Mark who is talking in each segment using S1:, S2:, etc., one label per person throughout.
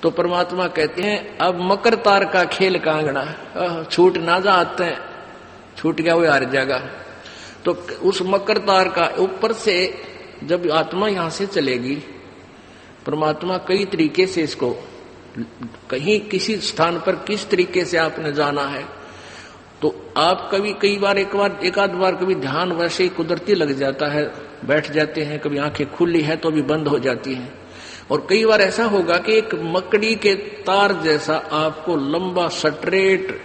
S1: तो परमात्मा कहते हैं अब मकर तार का खेल कांगड़ा, छूट ना जाते हैं, छूट गया वो हार जाएगा। तो उस मकर तार का ऊपर से जब आत्मा यहां से चलेगी, परमात्मा कई तरीके से इसको कहीं किसी स्थान पर किस तरीके से आपने जाना है, तो आप कभी एक आध बार कभी ध्यान वैसे ही कुदरती लग जाता है, बैठ जाते हैं, कभी आंखें खुली है तो भी बंद हो जाती हैं। और कई बार ऐसा होगा कि एक मकड़ी के तार जैसा आपको लंबा स्ट्रेट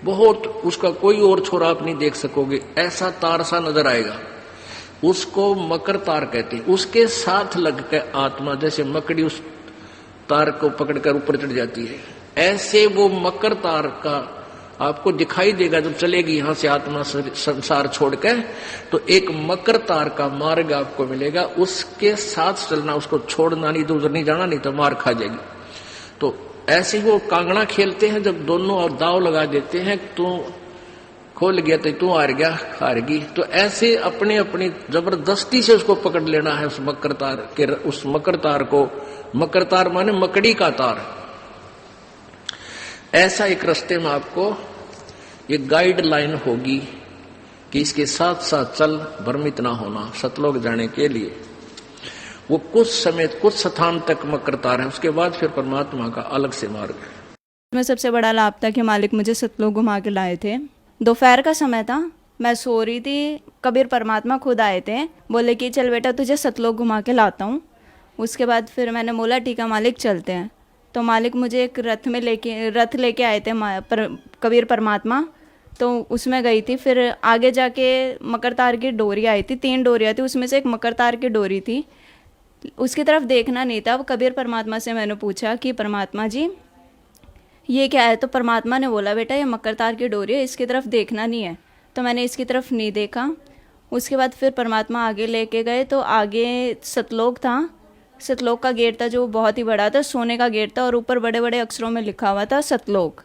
S1: बहुत, उसका कोई और छोर आप नहीं देख सकोगे, ऐसा तार सा नजर आएगा, उसको मकर तार कहते हैं। उसके साथ लग के आत्मा जैसे मकड़ी उस तार को पकड़कर ऊपर चढ़ जाती है, ऐसे वो मकर तार का आपको दिखाई देगा जब चलेगी यहां से आत्मा संसार छोड़कर। तो एक मकर तार का मार्ग आपको मिलेगा, उसके साथ चलना, उसको छोड़ना नहीं, तो उधर नहीं जाना, नहीं तो मार खा जाएगी। तो ऐसे ही वो कांगड़ा खेलते हैं, जब दोनों और दाव लगा देते हैं, तो खोल गया तो तू हार गया, हारगी। तो ऐसे अपने अपनी जबरदस्ती से उसको पकड़ लेना है उस मकर तार को। मकर तार माने मकड़ी का तार। ऐसा एक रास्ते में आपको ये गाइडलाइन होगी कि इसके साथ साथ चल, भ्रमित ना होना। सतलोक जाने के लिए वो कुछ समय कुछ स्थान तक मकर तार है, उसके बाद फिर परमात्मा का अलग से मार्ग है।
S2: में सबसे बड़ा लाभ था कि मालिक मुझे सतलोक घुमा के लाए थे। दोपहर का समय था, मैं सो रही थी, कबीर परमात्मा खुद आए थे, बोले कि चल बेटा तुझे सतलोक घुमा के लाता हूँ। उसके बाद फिर मैंने बोला ठीक है मालिक चलते हैं। तो मालिक मुझे एक रथ लेके आए थे कबीर परमात्मा, तो उसमें गई थी। फिर आगे जाके मकर तार की डोरी आई थी, 3 डोरियाँ थी, उसमें से एक मकर तार की डोरी थी, उसकी तरफ देखना नहीं था। अब कबीर परमात्मा से मैंने पूछा कि परमात्मा जी ये क्या है? तो परमात्मा ने बोला बेटा ये मकर तार की डोरी है, इसकी तरफ देखना नहीं है। तो मैंने इसकी तरफ नहीं देखा। उसके बाद फिर परमात्मा आगे लेके गए, तो आगे सतलोक था। सतलोक का गेट था जो बहुत ही बड़ा था, सोने का गेट था, और ऊपर बड़े बड़े अक्षरों में लिखा हुआ था सतलोक।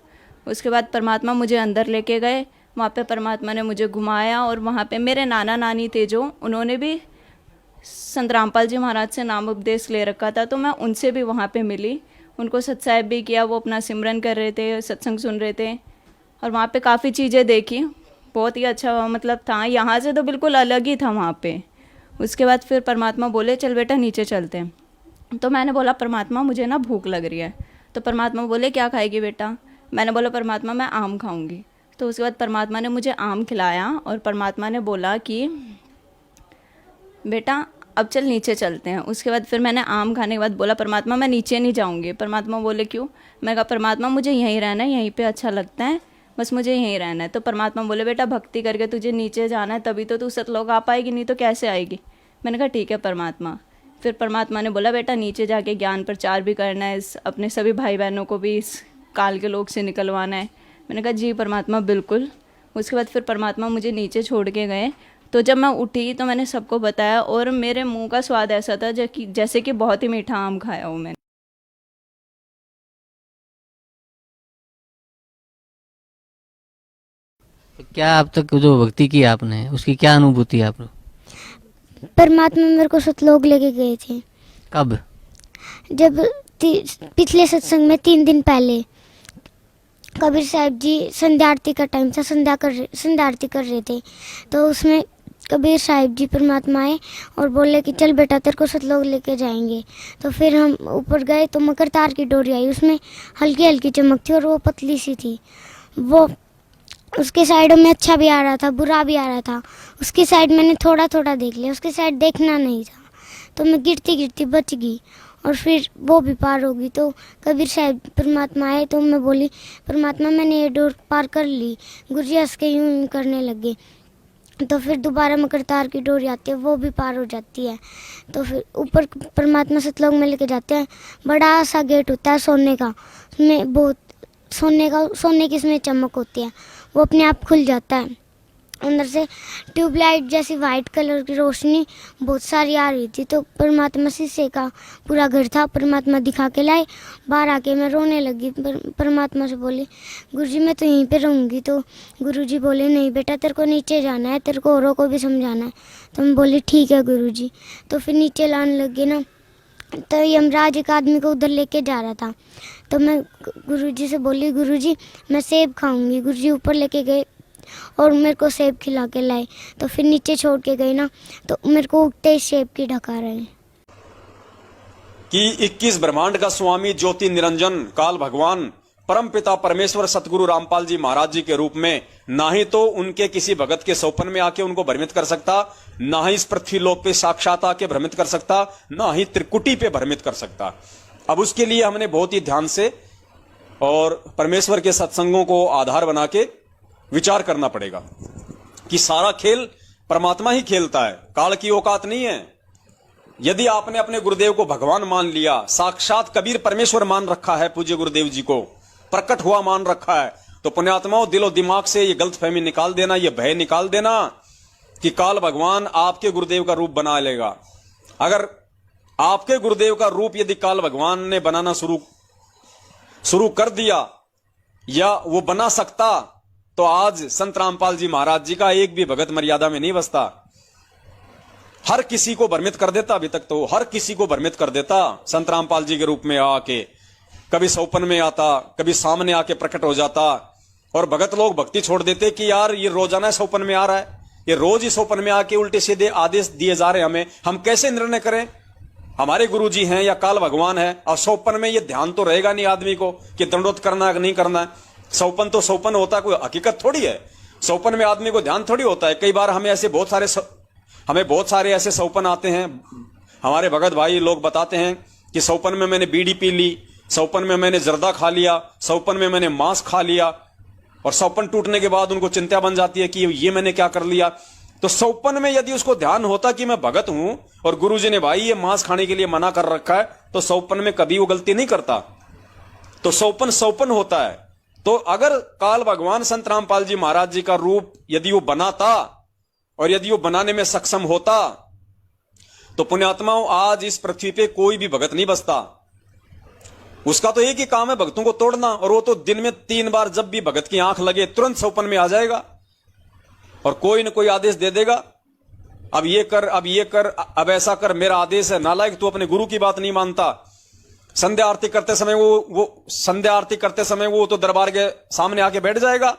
S2: उसके बाद परमात्मा मुझे अंदर लेके गए, वहाँ पे परमात्मा ने मुझे घुमाया, और वहाँ पे मेरे नाना नानी थे जो, उन्होंने भी संत रामपाल जी महाराज से नाम उपदेश ले रखा था, तो मैं उनसे भी वहाँ पे मिली, उनको सत्साहिब भी किया, वो अपना सिमरन कर रहे थे, सत्संग सुन रहे थे, और वहाँ पे काफ़ी चीज़ें देखी, बहुत ही अच्छा मतलब था। यहाँ से तो बिल्कुल अलग ही था वहाँ पे। उसके बाद फिर परमात्मा बोले चल बेटा नीचे चलते हैं। तो मैंने बोला परमात्मा मुझे ना भूख लग रही है। तो परमात्मा बोले क्या खाएगी बेटा? मैंने बोला परमात्मा मैं आम खाऊंगी। तो उसके बाद परमात्मा ने मुझे आम खिलाया, और परमात्मा ने बोला कि बेटा अब चल नीचे चलते हैं। उसके बाद फिर मैंने आम खाने के बाद बोला परमात्मा मैं नीचे नहीं जाऊंगी। परमात्मा बोले क्यों? मैं कहा परमात्मा मुझे यहीं रहना है, यहीं पे अच्छा लगता है, बस मुझे यहीं रहना है। तो परमात्मा बोले बेटा भक्ति करके तुझे नीचे जाना है, तभी तो तू सतलोक आ पाएगी, नहीं तो कैसे आएगी। मैंने कहा ठीक है परमात्मा। फिर परमात्मा ने बोला बेटा नीचे जाके ज्ञान प्रचार भी करना है, अपने सभी भाई बहनों को भी इस काल के लोग से निकलवाना है। मैंने कहा जी परमात्मा बिल्कुल। उसके बाद फिर परमात्मा मुझे नीचे छोड़ के गए। तो जब मैं उठी तो मैंने सबको बताया, और मेरे मुंह का स्वाद ऐसा था जैसे कि बहुत ही मीठा आम खाया हूँ मैंने।
S3: तो क्या अब तक जो भक्ति की आपने, उसकी क्या अनुभूति है आपको?
S4: परमात्मा मेरे को सतलोक लेके गए थे।
S3: कब?
S4: जब पिछले सत्संग में 3 दिन पहले कबीर साहब जी संध्या आरती का टाइम था, संध्या आरती कर रहे थे, तो उसमें कबीर साहब जी परमात्मा आए और बोले कि चल बेटा तेरे को सतलोक लेके जाएंगे। तो फिर हम ऊपर गए तो मकर तार की डोरी आई, उसमें हल्की हल्की चमक थी और वो पतली सी थी। वो उसके साइडों में अच्छा भी आ रहा था, बुरा भी आ रहा था। उसकी साइड मैंने थोड़ा थोड़ा देख लिया, उसकी साइड देखना नहीं था, तो मैं गिरती गिरती बच गई, और फिर वो भी पार होगी। तो कबीर साहब परमात्मा आए, तो मैं बोली परमात्मा मैंने ये डोर पार कर ली। गुरुजी हंस के यूं करने लगे। तो फिर दोबारा मकर तार की डोरी आती है, वो भी पार हो जाती है। तो फिर ऊपर परमात्मा सतलोक में लेके जाते हैं। बड़ा सा गेट होता है सोने का, उसमें बहुत सोने की इसमें चमक होती है, वो अपने आप खुल जाता है। अंदर से ट्यूबलाइट जैसी वाइट कलर की रोशनी बहुत सारी आ रही थी। तो परमात्मा शीशे का पूरा घर था, परमात्मा दिखा के लाए। बाहर आके मैं रोने लगी, परमात्मा से बोली गुरुजी मैं तो यहीं पे रहूँगी। तो गुरुजी बोले नहीं बेटा तेरे को नीचे जाना है, तेरे को औरों को भी समझाना है। तो मैं बोली ठीक है गुरुजी। तो फिर नीचे लाने लगे ना, तो यमराज एक आदमी को उधर लेके जा रहा था। तो मैं गुरुजी से बोली, गुरुजी मैं सेब खाऊंगी। गुरुजी ऊपर लेके गए और मेरे को सेब खिला के लाए। तो फिर नीचे छोड़ के गए ना, तो मेरे को उठते ही सेब की ढका रहे हैं
S5: कि 21 ब्रह्मांड का स्वामी ज्योति निरंजन काल भगवान परम पिता परमेश्वर सतगुरु रामपाल जी महाराज जी के रूप में ना ही तो उनके किसी भगत के सौपन में आके उनको भ्रमित कर सकता, ना ही इस पृथ्वी लोक पे साक्षात आके भ्रमित कर सकता, ना ही त्रिकुटी पे भ्रमित कर सकता। अब उसके लिए हमने बहुत ही ध्यान से और परमेश्वर के सत्संगों को आधार बना के विचार करना पड़ेगा कि सारा खेल परमात्मा ही खेलता है, काल की औकात नहीं है। यदि आपने अपने गुरुदेव को भगवान मान लिया, साक्षात कबीर परमेश्वर मान रखा है, पूज्य गुरुदेव जी को प्रकट हुआ मान रखा है, तो पुण्यात्माओं दिलो दिमाग से ये गलतफहमी निकाल देना, ये भय निकाल देना कि काल भगवान आपके गुरुदेव का रूप बना लेगा। अगर आपके गुरुदेव का रूप यदि काल भगवान ने बनाना शुरू कर दिया या वो बना सकता, तो आज संत रामपाल जी महाराज जी का एक भी भगत मर्यादा में नहीं बसता। हर किसी को भ्रमित कर देता, अभी तक तो हर किसी को भ्रमित कर देता संत रामपाल जी के रूप में आके। कभी सौपन में आता, कभी सामने आके प्रकट हो जाता, और भगत लोग भक्ति छोड़ देते कि यार ये रोजाना सौपन में आ रहा है, ये रोज ही सौपन में आके उल्टे सीधे आदेश दिए जा रहे हैं, हम कैसे निर्णय करें? हमारे गुरुजी हैं या काल भगवान है, और सौपन में ये ध्यान तो रहेगा नहीं आदमी को कि दंडोत करना है कि नहीं करना है। सौपन तो सौपन होता है, कोई हकीकत थोड़ी है। सौपन में आदमी को ध्यान थोड़ी होता है। कई बार हमें बहुत सारे ऐसे सौपन आते हैं, हमारे भगत भाई लोग बताते हैं कि सौपन में मैंने बीड़ी पी ली, सौपन में मैंने जर्दा खा लिया, सौपन में मैंने मांस खा लिया, और सौपन टूटने के बाद उनको चिंता बन जाती है कि ये मैंने क्या कर लिया। तो सौपन में यदि उसको ध्यान होता कि मैं भगत हूं और गुरुजी ने भाई ये मांस खाने के लिए मना कर रखा है, तो सौपन में कभी वो गलती नहीं करता। तो सौपन होता है। तो अगर काल भगवान संत रामपाल जी महाराज जी का रूप यदि वो बनाता और यदि वो बनाने में सक्षम होता, तो पुण्यात्माओं आज इस पृथ्वी पे कोई भी भगत नहीं बसता। उसका तो एक ही काम है, भक्तों को तोड़ना, और वो तो दिन में 3 बार जब भी भगत की आंख लगे तुरंत सौपन में आ जाएगा और कोई न कोई आदेश दे देगा, अब ये कर, अब ये कर, अब ऐसा कर, मेरा आदेश है। नालायक, तू अपने गुरु की बात नहीं मानता। संध्या आरती करते समय वो तो दरबार के सामने आके बैठ जाएगा।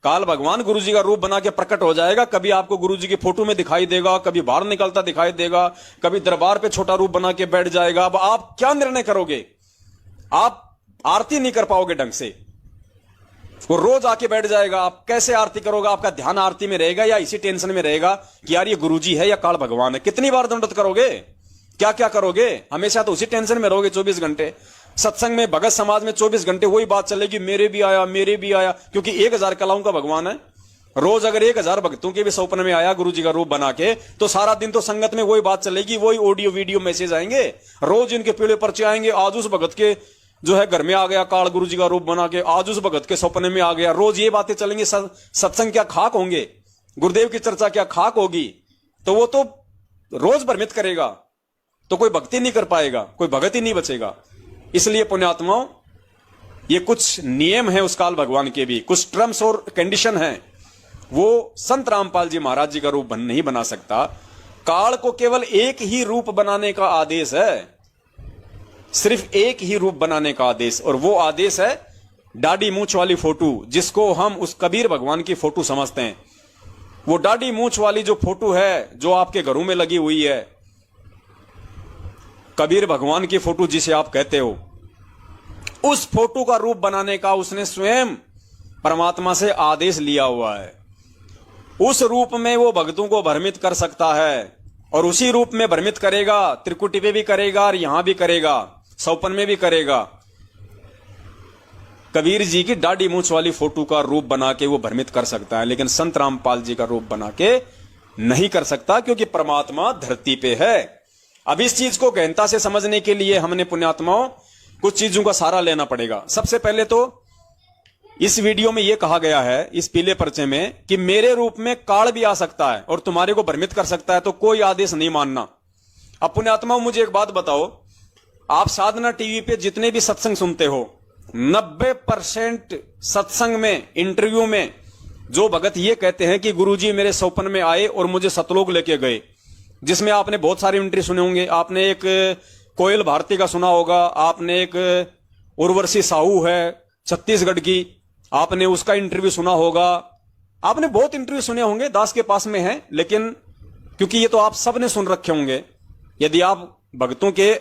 S5: काल भगवान गुरुजी का रूप बना के प्रकट हो जाएगा। कभी आपको गुरुजी की फोटो में दिखाई देगा, कभी बाहर निकलता दिखाई देगा, कभी दरबार पे छोटा रूप बना के बैठ जाएगा। अब आप क्या निर्णय करोगे? आप आरती नहीं कर पाओगे ढंग से, वो रोज आके बैठ जाएगा। आप कैसे आरती करोगे? आपका ध्यान आरती में रहेगा या इसी टेंशन में रहेगा कि यार ये गुरुजी है या काल भगवान है? कितनी बार दंडवत करोगे? क्या क्या करोगे? हमेशा तो उसी टेंशन में रहोगे 24 घंटे। सत्संग में, भगत समाज में 24 घंटे वही बात चलेगी, मेरे भी आया, मेरे भी आया, क्योंकि 1000 कलाओं का भगवान है। रोज अगर 1000 भक्तों के भी सौपन में आया गुरुजी का रूप बना के, तो सारा दिन तो संगत में वही बात चलेगी, वही ऑडियो वीडियो मैसेज आएंगे, रोज इनके पीड़े पर्चे आएंगे। आज उस भगत के जो है घर में आ गया काल गुरुजी का रूप बना के, आज उस भगत के सपने में आ गया, रोज ये बातें चलेंगी। सत्संग क्या खाक होंगे? गुरुदेव की चर्चा क्या खाक होगी? तो वो तो रोज भ्रमित करेगा, तो कोई भक्ति नहीं कर पाएगा, कोई भगत ही नहीं बचेगा। इसलिए पुण्यात्माओं, ये कुछ नियम है उस काल भगवान के भी, कुछ टर्म्स और कंडीशन है। वो संत रामपाल जी महाराज जी का रूप नहीं बना सकता। काल को केवल एक ही रूप बनाने का आदेश है, सिर्फ एक ही रूप बनाने का आदेश, और वो आदेश है दाढ़ी मूंछ वाली फोटो, जिसको हम उस कबीर भगवान की फोटो समझते हैं। वो दाढ़ी मूंछ वाली जो फोटो है जो आपके घरों में लगी हुई है, कबीर भगवान की फोटो जिसे आप कहते हो, उस फोटो का रूप बनाने का उसने स्वयं परमात्मा से आदेश लिया हुआ है। उस रूप में वो भक्तों को भ्रमित कर सकता है, और उसी रूप में भ्रमित करेगा, त्रिकुटी पे भी करेगा और यहां भी करेगा, सौपन में भी करेगा। कबीर जी की दाढ़ी मूंछ वाली फोटो का रूप बना के वो भ्रमित कर सकता है, लेकिन संत रामपाल जी का रूप बना के नहीं कर सकता, क्योंकि परमात्मा धरती पे है। अब इस चीज को गहनता से समझने के लिए हमने पुण्यात्माओं कुछ चीजों का सहारा लेना पड़ेगा। सबसे पहले तो इस वीडियो में यह कहा गया है, इस पीले पर्चे में, कि मेरे रूप में काल भी आ सकता है और तुम्हारे को भ्रमित कर सकता है, तो कोई आदेश नहीं मानना। अब पुण्यात्माओं, मुझे एक बात बताओ, आप साधना टीवी पे जितने भी सत्संग सुनते हो, 90% सत्संग में, इंटरव्यू में जो भगत ये कहते हैं कि गुरुजी मेरे सौपन में आए और मुझे सतलोक लेके गए, जिसमें आपने बहुत सारे इंटरव्यू सुने होंगे। आपने एक कोयल भारती का सुना होगा आपने, एक उर्वशी साहू है छत्तीसगढ़ की, आपने उसका इंटरव्यू सुना होगा, आपने बहुत इंटरव्यू सुने होंगे, दास के पास में है। लेकिन क्योंकि ये तो आप सब ने सुन रखे होंगे, यदि आप भक्तों के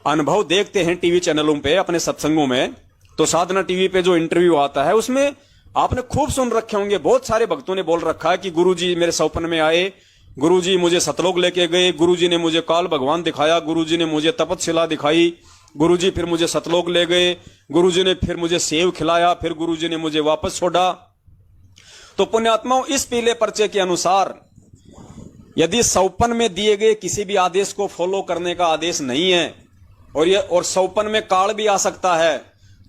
S5: अनुभव देखते हैं टीवी चैनलों पे, अपने सत्संगों में, तो साधना टीवी पे जो इंटरव्यू आता है उसमें आपने खूब सुन रखे होंगे। बहुत सारे भक्तों ने बोल रखा है कि गुरुजी मेरे सपन में आए, गुरुजी मुझे सतलोक लेके गए, गुरुजी ने मुझे काल भगवान दिखाया, गुरुजी ने मुझे तपतशिला दिखाई, गुरुजी फिर मुझे सतलोक ले गए, गुरुजी ने फिर मुझे सेव खिलाया, फिर गुरुजी ने मुझे वापस छोड़ा। तो पुण्यात्माओं, इस पीले पर्चे के अनुसार यदि सौपन में दिए गए किसी भी आदेश को फॉलो करने का आदेश नहीं है और सौपन में काल भी आ सकता है,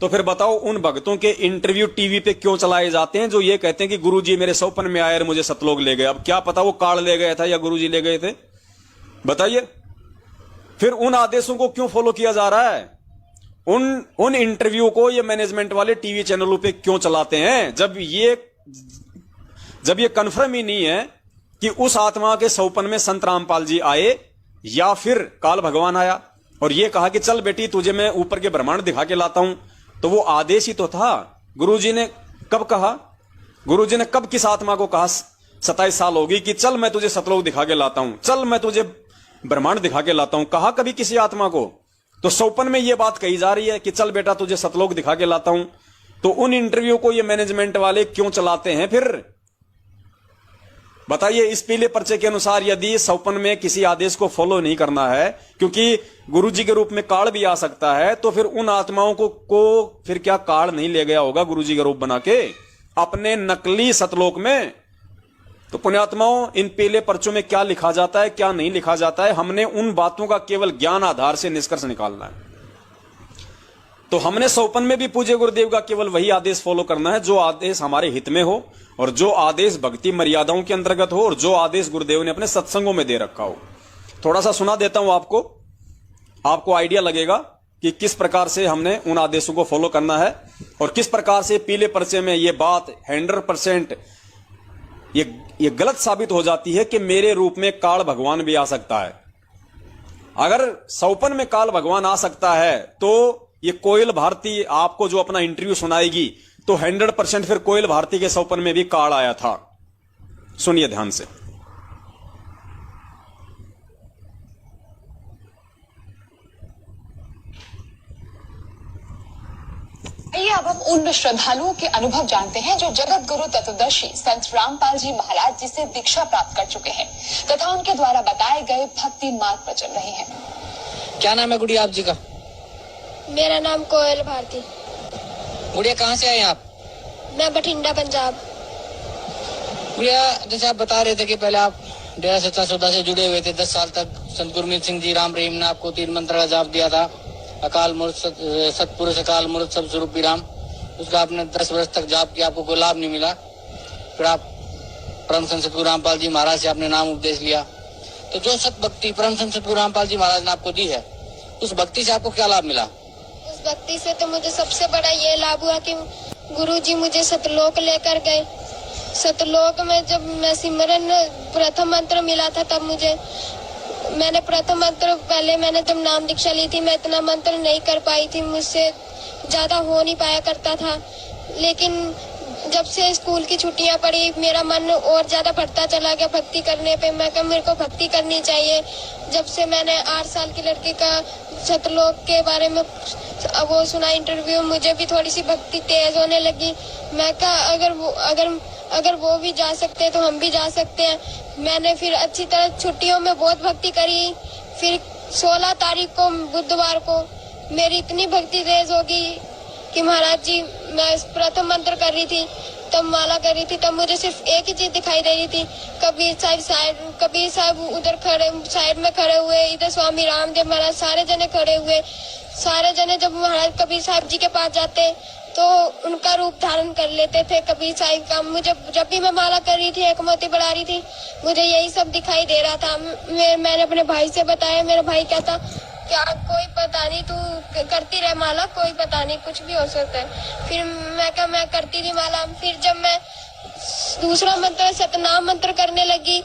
S5: तो फिर बताओ उन भक्तों के इंटरव्यू टीवी पे क्यों चलाए जाते हैं जो ये कहते हैं कि गुरुजी मेरे सौपन में आए और मुझे सतलोक ले गए। अब क्या पता वो काल ले गया था या गुरुजी ले गए थे, बताइए। फिर उन आदेशों को क्यों फॉलो किया जा रहा है? उन इंटरव्यू को ये मैनेजमेंट वाले टीवी चैनलों पे क्यों चलाते हैं जब ये कंफर्म ही नहीं है कि उस आत्मा के सौपन में संत रामपाल जी आए या फिर काल भगवान आया और ये कहा कि चल बेटी तुझे मैं ऊपर के ब्रह्मांड दिखा के लाता हूं। तो वो आदेश ही तो था। गुरुजी ने कब कहा, गुरुजी ने कब किस आत्मा को कहा 27 साल होगी कि चल मैं तुझे सतलोक दिखा के लाता हूं, चल मैं तुझे ब्रह्मांड दिखा के लाता हूं? कहा कभी किसी आत्मा को? तो सौपन में ये बात कही जा रही है कि चल बेटा तुझे सतलोक दिखा के लाता हूं। तो उन इंटरव्यू को ये मैनेजमेंट वाले क्यों चलाते हैं फिर, बताइए। इस पीले पर्चे के अनुसार यदि सौपन में किसी आदेश को फॉलो नहीं करना है, क्योंकि गुरुजी के रूप में काल भी आ सकता है, तो फिर उन आत्माओं को फिर क्या काल नहीं ले गया होगा गुरुजी का रूप बना के अपने नकली सतलोक में? तो पुण्यात्माओं, इन पीले पर्चों में क्या लिखा जाता है क्या नहीं लिखा जाता है, हमने उन बातों का केवल ज्ञान आधार से निष्कर्ष निकालना है। तो हमने सौपन में भी पूज्य गुरुदेव का केवल वही आदेश फॉलो करना है जो आदेश हमारे हित में हो और जो आदेश भक्ति मर्यादाओं के अंतर्गत हो और जो आदेश गुरुदेव ने अपने सत्संगों में दे रखा हो। थोड़ा सा सुना देता हूं आपको आइडिया लगेगा कि किस प्रकार से हमने उन आदेशों को फॉलो करना है और किस प्रकार से पीले पर्चे में ये बात 100% ये गलत साबित हो जाती है कि मेरे रूप में काल भगवान भी आ सकता है। अगर सौपन में काल भगवान आ सकता है तो ये कोयल भारती आपको जो अपना इंटरव्यू सुनाएगी तो 100% फिर कोयल भारती के सौपन में भी काल आया था। सुनिए ध्यान से।
S6: आइए अब हम उन श्रद्धालुओं के अनुभव जानते हैं जो जगत गुरु तत्वदर्शी संत रामपाल जी महाराज जी से दीक्षा प्राप्त कर चुके हैं तथा उनके द्वारा बताए गए भक्ति मार्ग पर चल रहे हैं।
S7: क्या नाम है गुड़िया आप जी का?
S8: मेरा नाम कोयल भारती।
S7: गुड़िया कहाँ से आए आप?
S8: मैं बठिंडा पंजाब।
S7: गुड़िया, जैसे आप बता रहे थे कि पहले आप डेरा सच्चा सौदा से जुड़े हुए थे 10 साल तक, संत गुरमीत सिंह जी राम रहीम ने आपको 3 मंत्र का जाप दिया था, अकाल मूर्त सतपुरुष अकाल मूर्त सब स्वरूप राम। उसका आपने 10 वर्ष तक जाप किया, आपको कोई लाभ नहीं मिला। फिर आप परम संत सतगुरु रामपाल जी महाराज से आपने नाम उपदेश लिया। तो जो सत भक्ति परम संत सतगुरु रामपाल जी महाराज ने आपको दी है, उस भक्ति से आपको क्या लाभ मिला?
S8: उस भक्ति से तो मुझे सबसे बड़ा ये लाभ हुआ कि गुरुजी मुझे सतलोक लेकर गए। सतलोक में जब मैं सिमरन प्रथम मंत्र मिला था तब मैंने प्रथम मंत्र पहले मैंने जब नाम दीक्षा ली थी मैं इतना मंत्र नहीं कर पाई थी, मुझसे ज्यादा हो नहीं पाया करता था। लेकिन जब से स्कूल की छुट्टियां पड़ी मेरा मन और ज्यादा बढ़ता चला गया भक्ति करने पे। मैं कहा मेरे को भक्ति करनी चाहिए। जब से मैंने 8 साल की लड़की का सतलोक के बारे में वो सुना इंटरव्यू, मुझे भी थोड़ी सी भक्ति तेज होने लगी। मैं कहा अगर वो भी जा सकते हैं तो हम भी जा सकते हैं। मैंने फिर अच्छी तरह छुट्टियों में बहुत भक्ति करी। फिर 16 तारीख को बुधवार को मेरी इतनी भक्ति तेज होगी कि महाराज जी मैं प्रथम मंत्र कर रही थी तब माला कर रही थी तब मुझे सिर्फ एक ही चीज दिखाई दे रही थी। कबीर साहब उधर साइड में खड़े हुए, इधर स्वामी रामदेव महाराज, सारे जने खड़े हुए। सारे जने जब महाराज कबीर साहब जी के पास जाते तो उनका रूप धारण कर लेते थे कबीर साहब का। मुझे जब भी मैं माला कर रही थी, एक मोती बढ़ा रही थी, मुझे यही सब दिखाई दे रहा था। मैंने अपने भाई से बताया, मेरा भाई कहता क्या कोई पता नहीं, तू करती रहे माला, कोई पता नहीं कुछ भी हो सकता है। फिर मैं कहा मैं करती थी माला। फिर जब मैं दूसरा मंत्र सतनाम मंत्र करने लगी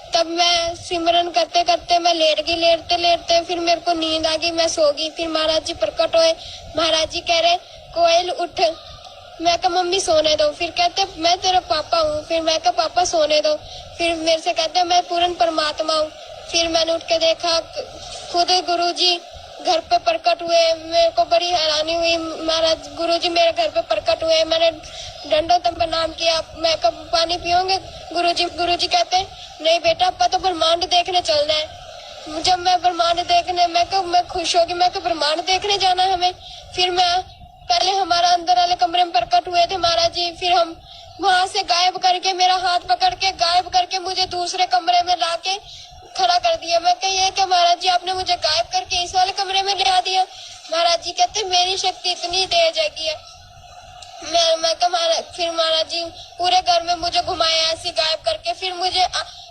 S8: तब मैं सिमरन करते करते मैं लेट गई, लेटते लेटते फिर मेरे को नींद आ गई, मैं सो गई। फिर महाराज जी प्रकट हुए, महाराज जी कह रहे कोयल उठ। मैं कहा मम्मी सोने दो। फिर कहते मैं तेरा पापा हूँ। फिर मैं कहा पापा सोने दो। फिर मेरे से कहते मैं पूर्ण परमात्मा हूँ। फिर मैंने उठ के देखा, खुद गुरुजी घर पे प्रकट हुए। मेरे को बड़ी हैरानी हुई, महाराज गुरुजी मेरे घर पे प्रकट हुए। मैंने दंडोत प्रणाम किया। मैं कब पानी पियोगे गुरुजी? गुरुजी कहते नहीं बेटा, आपका तो ब्रह्मांड देखने चलना है। जब मैं ब्रह्मांड देखने, मैं खुश होगी, मैं ब्रह्मांड देखने जाना है हमें। फिर मैं पहले हमारा अंदर वाले कमरे में प्रकट हुए थे महाराज जी, फिर हम वहां से गायब करके, मेरा हाथ पकड़ के गायब करके मुझे दूसरे कमरे में लाके खड़ा कर दिया। मैं कही है कि महाराज जी आपने मुझे गायब करके इस वाले कमरे में ले आ दिया। महाराज जी कहते मेरी शक्ति इतनी तेज है कि मैं फिर महाराज जी पूरे घर में मुझे घुमाया ऐसे गायब करके। फिर मुझे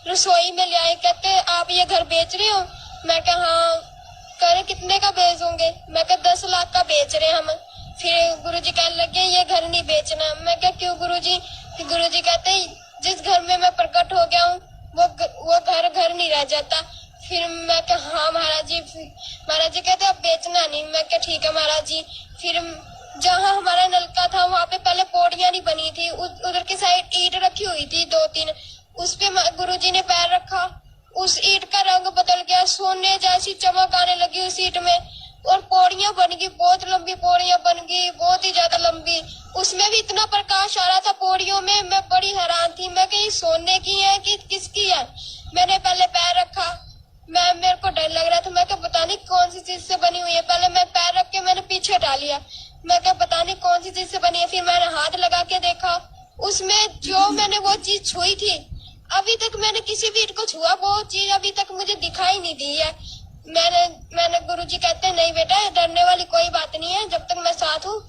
S8: रसोई में ले आए, कहते आप ये घर बेच रहे हो? मैं कहा हाँ। करे कितने का बेचोगे? मैं कहा 10 लाख का बेच रहे हम। फिर गुरुजी कहने लगे ये घर नहीं बेचना। मैं कहा क्यों गुरुजी? गुरुजी कहते जिस घर में मैं प्रकट हो गया हूँ वो घर नहीं रह जाता। फिर मैं कहा हाँ महाराज जी। महाराज जी कहते अब बेचना नहीं। मैं कहा ठीक है महाराज जी। फिर जहाँ हमारा नलका था वहाँ पे पहले पौड़ियाँ नहीं बनी थी, उधर की साइड ईंट रखी हुई थी 2-3, उस पे गुरुजी ने पैर रखा, उस ईंट का रंग बदल गया, सोने जैसी चमक आने लगी उस ईंट में, और पौड़ियाँ बन गई, बहुत लंबी पौड़ियाँ बन गई, बहुत ही ज्यादा लंबी। उसमें भी इतना प्रकाश आ रहा था पौड़ियों में, मैं बड़ी हैरान थी। मैं कहीं सोने की है कि किसकी है? मैंने पहले पैर रखा, मेरे को डर लग रहा था। मैं क्या पता नहीं कौन सी चीज से बनी हुई है। पहले मैं पैर रख के मैंने पीछे हटा लिया। मैं क्या पता नहीं कौन सी चीज से बनी है। फिर मैंने हाथ लगा के देखा, उसमें जो मैंने वो चीज छुई थी, अभी तक मैंने किसी भी ईंट को छुआ, वो चीज अभी तक मुझे दिखाई नहीं दी है। मैंने गुरुजी कहते हैं नहीं बेटा डरने वाली कोई बात नहीं है, जब तक मैं साथ हूँ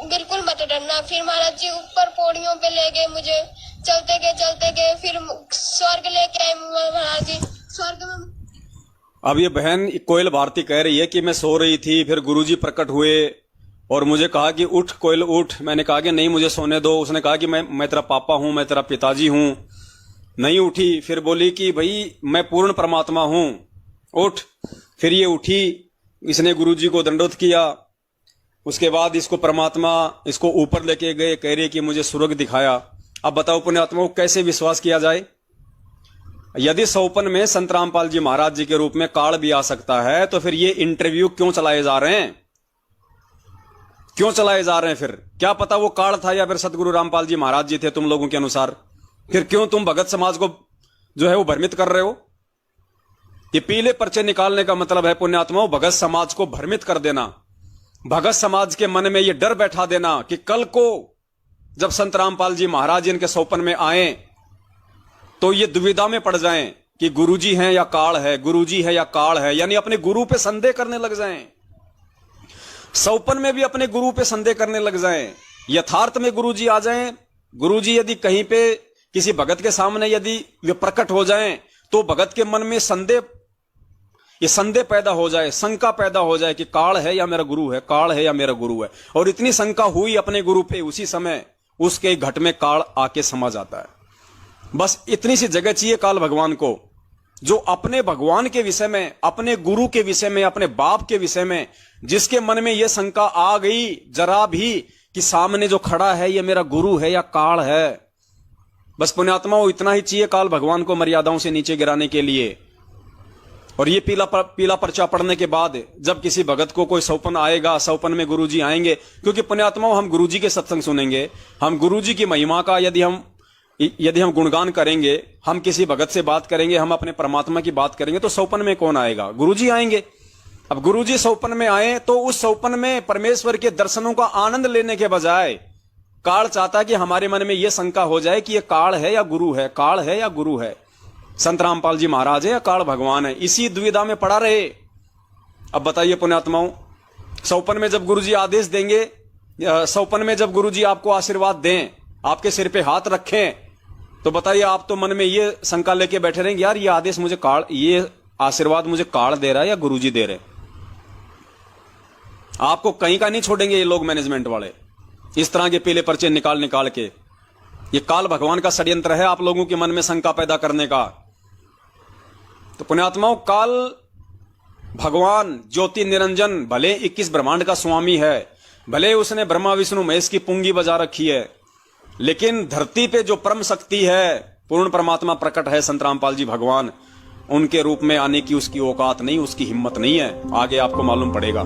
S8: बिल्कुल मत डरना। फिर महाराज जी ऊपर पौड़ियों पे ले गए मुझे, चलते गए फिर स्वर्ग लेके आए महाराज जी। स्वर्ग में
S5: अब ये बहन कोयल भारती कह रही है कि मैं सो रही थी, फिर गुरुजी प्रकट हुए और मुझे कहा कि उठ कोयल उठ। मैंने कहा कि नहीं मुझे सोने दो। उसने कहा कि मैं तेरा पापा हूं, मैं तेरा पिताजी हूं। नहीं उठी। फिर बोली कि भाई मैं पूर्ण परमात्मा हूं, उठ। फिर ये उठी, इसने गुरुजी को दंडोत किया। उसके बाद इसको परमात्मा इसको ऊपर लेके गए, कह रही कि मुझे स्वर्ग दिखाया। अब बताओ पुण्यात्मा को कैसे विश्वास किया जाए? यदि सौपन में संत रामपाल जी महाराज जी के रूप में काल भी आ सकता है तो फिर ये इंटरव्यू क्यों चलाए जा रहे हैं? क्यों चलाए जा रहे हैं? फिर क्या पता वो काल था या फिर सतगुरु रामपाल जी महाराज जी थे तुम लोगों के अनुसार? फिर क्यों तुम भगत समाज को जो है वो भ्रमित कर रहे हो? ये पीले पर्चे निकालने का मतलब है पुण्यात्माओं भगत समाज को भ्रमित कर देना, भगत समाज के मन में ये डर बैठा देना कि कल को जब संत रामपाल जी महाराज इनके सौपन में आए तो ये दुविधा में पड़ जाएं कि गुरुजी हैं या काल है, गुरुजी है या काल है, यानी अपने गुरु पे संदेह करने लग जाएं। सौपन में भी अपने गुरु पे संदेह करने लग जाएं। यथार्थ में गुरुजी आ जाएं, गुरुजी यदि कहीं पे किसी भगत के सामने यदि वे प्रकट हो जाएं तो भगत के मन में संदेह पैदा हो जाए, शंका पैदा हो जाए कि काल है या मेरा गुरु है, काल है या मेरा गुरु है। और इतनी शंका हुई अपने गुरु पे, उसी समय उसके घट में काल आके समा जाता है। बस इतनी सी जगह चाहिए काल भगवान को, जो अपने भगवान के विषय में, अपने गुरु के विषय में, अपने बाप के विषय में जिसके मन में यह शंका आ गई जरा भी कि सामने जो खड़ा है ये मेरा गुरु है या काल है, बस पुण्यात्माओं इतना ही चाहिए काल भगवान को मर्यादाओं से नीचे गिराने के लिए। और ये पीला पर्चा पढ़ने के बाद जब किसी भगत को कोई सौपन आएगा, सौपन में गुरुजी आएंगे, क्योंकि पुण्यात्माओं हम गुरुजी के सत्संग सुनेंगे, हम गुरुजी की महिमा का यदि हम गुणगान करेंगे, हम किसी भगत से बात करेंगे, हम अपने परमात्मा की बात करेंगे, तो सौपन में कौन आएगा? गुरुजी आएंगे। अब गुरुजी सौपन में आए तो उस सौपन में परमेश्वर के दर्शनों का आनंद लेने के बजाय काल चाहता है कि हमारे मन में यह शंका हो जाए कि यह काल है या गुरु है, काल है या गुरु है, संत रामपाल जी महाराज है या काल भगवान है। इसी दुविधा में पड़ा रहे। अब बताइए पुण्यात्माओं, सौपन में जब गुरुजी आदेश देंगे, सौपन में जब गुरुजी आपको आशीर्वाद दें, आपके सिर पे हाथ रखें, तो बताइए आप तो मन में ये शंका लेके बैठे रहेंगे यार ये आदेश मुझे काल, ये आशीर्वाद मुझे काल दे रहा है या गुरुजी दे रहे? आपको कहीं का नहीं छोड़ेंगे ये लोग मैनेजमेंट वाले, इस तरह के पीले पर्चे निकाल के। ये काल भगवान का षड्यंत्र है आप लोगों के मन में शंका पैदा करने का। तो पुण्यात्माओं, काल भगवान ज्योति निरंजन भले 21 ब्रह्मांड का स्वामी है, भले उसने ब्रह्मा विष्णु महेश की पुंगी बजा रखी है, लेकिन धरती पे जो परम शक्ति है, पूर्ण परमात्मा प्रकट है संत रामपाल जी भगवान, उनके रूप में आने की उसकी औकात नहीं, उसकी हिम्मत नहीं है। आगे आपको मालूम पड़ेगा।